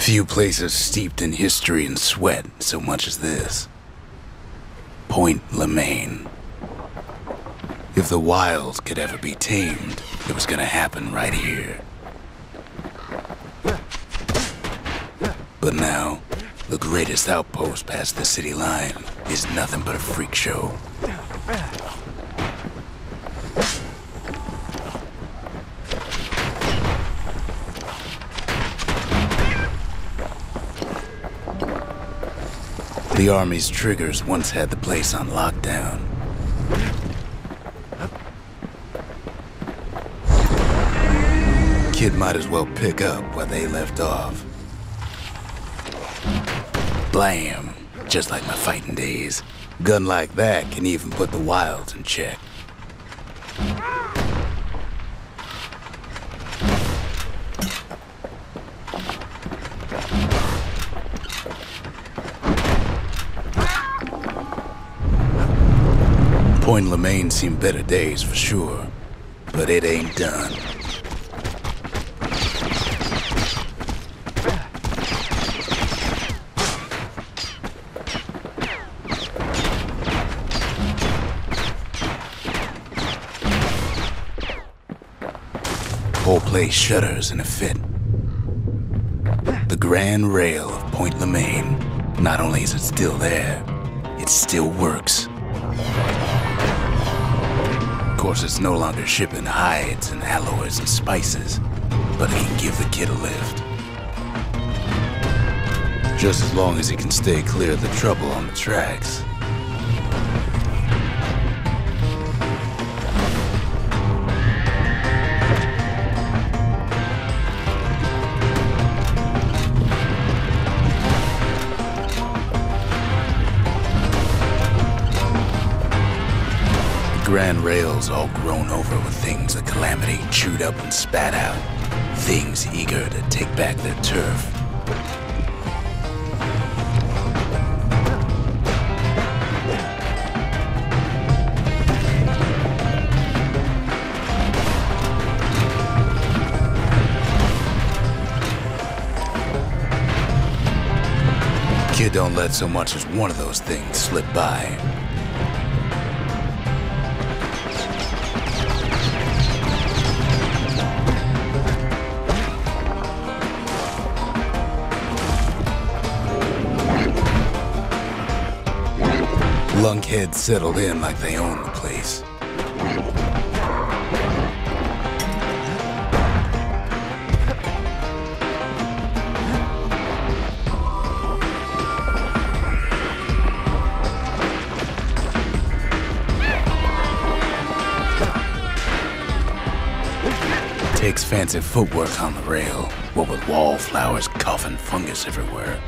Few places steeped in history and sweat so much as this. Point Lemaine. If the wild could ever be tamed, it was gonna happen right here. But now, the greatest outpost past the city line is nothing but a freak show. The Army's triggers once had the place on lockdown. Kid might as well pick up where they left off. Blam! Just like my fighting days. Gun like that can even put the wilds in check. Point Lemaine seen better days for sure, but it ain't done. Whole place shudders in a fit. The grand rail of Point Lemaine, not only is it still there, it still works. Of course, it's no longer shipping hides and alloys and spices, but it can give the kid a lift. Just as long as he can stay clear of the trouble on the tracks. Grand rails all grown over with things that Calamity chewed up and spat out. Things eager to take back their turf. Kid don't let so much as one of those things slip by. Lunkheads settled in like they own the place. Takes fancy footwork on the rail, what with wallflowers coughing fungus everywhere.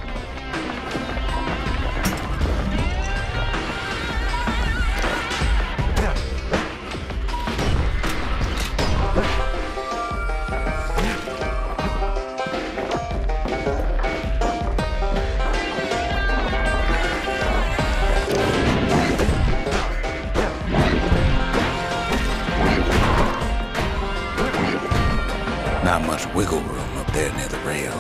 Not much wiggle room up there near the rail.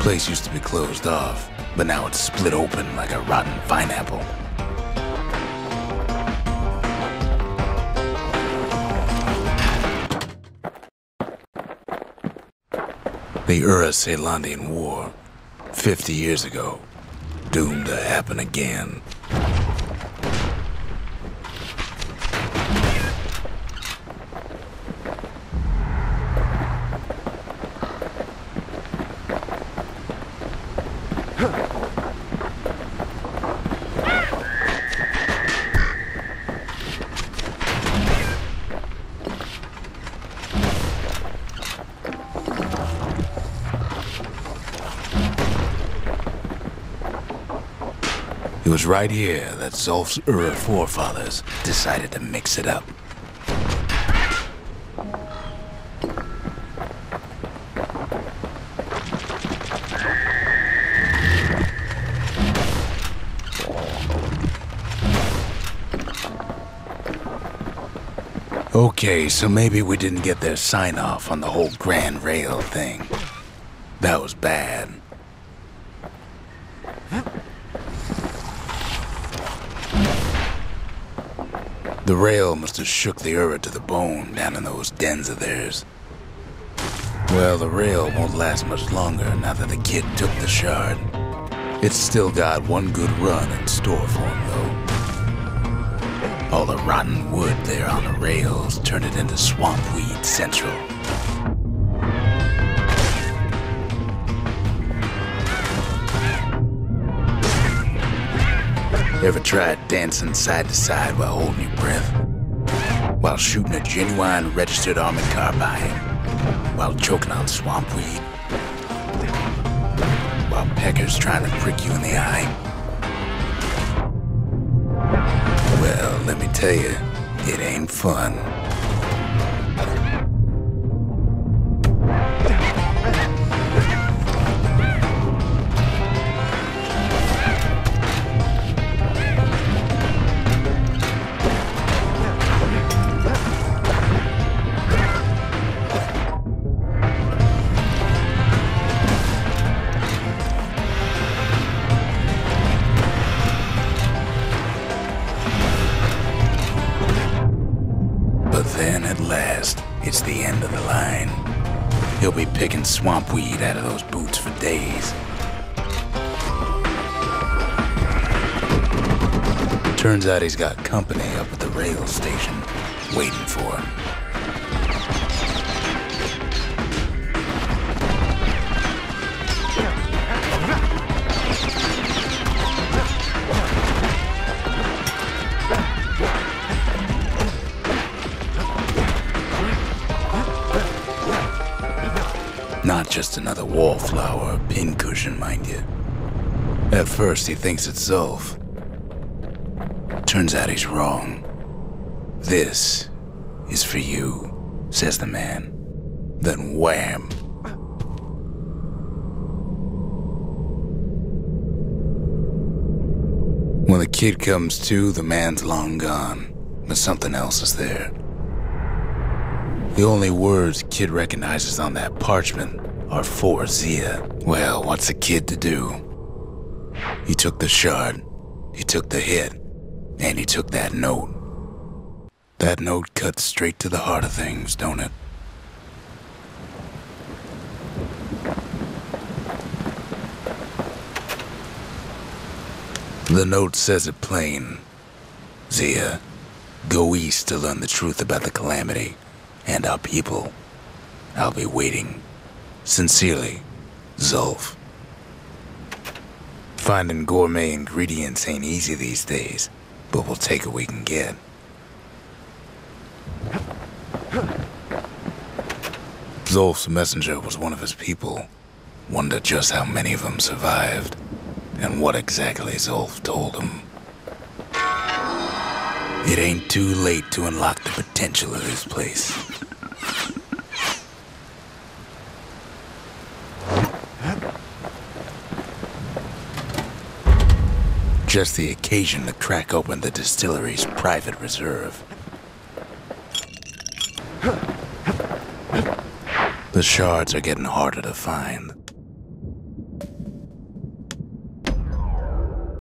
Place used to be closed off, but now it's split open like a rotten pineapple. The Ura-Celandian War, 50 years ago, doomed to happen again. It was right here that Zolf's Ura forefathers decided to mix it up. Okay, so maybe we didn't get their sign-off on the whole Grand Rail thing. That was bad. The rail must have shook the Ura to the bone down in those dens of theirs. Well, the rail won't last much longer now that the kid took the shard. It's still got one good run in store for him, though. All the rotten wood there on the rails turned it into Swampweed Central. Ever tried dancing side to side while holding your breath? While shooting a genuine registered armored carbine? While choking on swampweed? While peckers trying to prick you in the eye? Well, let me tell you, it ain't fun. Then, at last, it's the end of the line. He'll be picking swampweed out of those boots for days. Turns out he's got company up at the rail station, waiting for him. Not just another wallflower or pincushion, mind you. At first, he thinks it's Zulf. Turns out he's wrong. This is for you, says the man. Then wham! When the kid comes to, the man's long gone, but something else is there. The only words Kid recognizes on that parchment are for Zia. Well, what's a kid to do? He took the shard, he took the hit, and he took that note. That note cuts straight to the heart of things, don't it? The note says it plain. Zia, go east to learn the truth about the calamity and our people. I'll be waiting. Sincerely, Zulf. Finding gourmet ingredients ain't easy these days, but we'll take what we can get. Zulf's messenger was one of his people. Wonder just how many of them survived, and what exactly Zulf told him. It ain't too late to unlock the potential of this place. Just the occasion to crack open the distillery's private reserve. The shards are getting harder to find.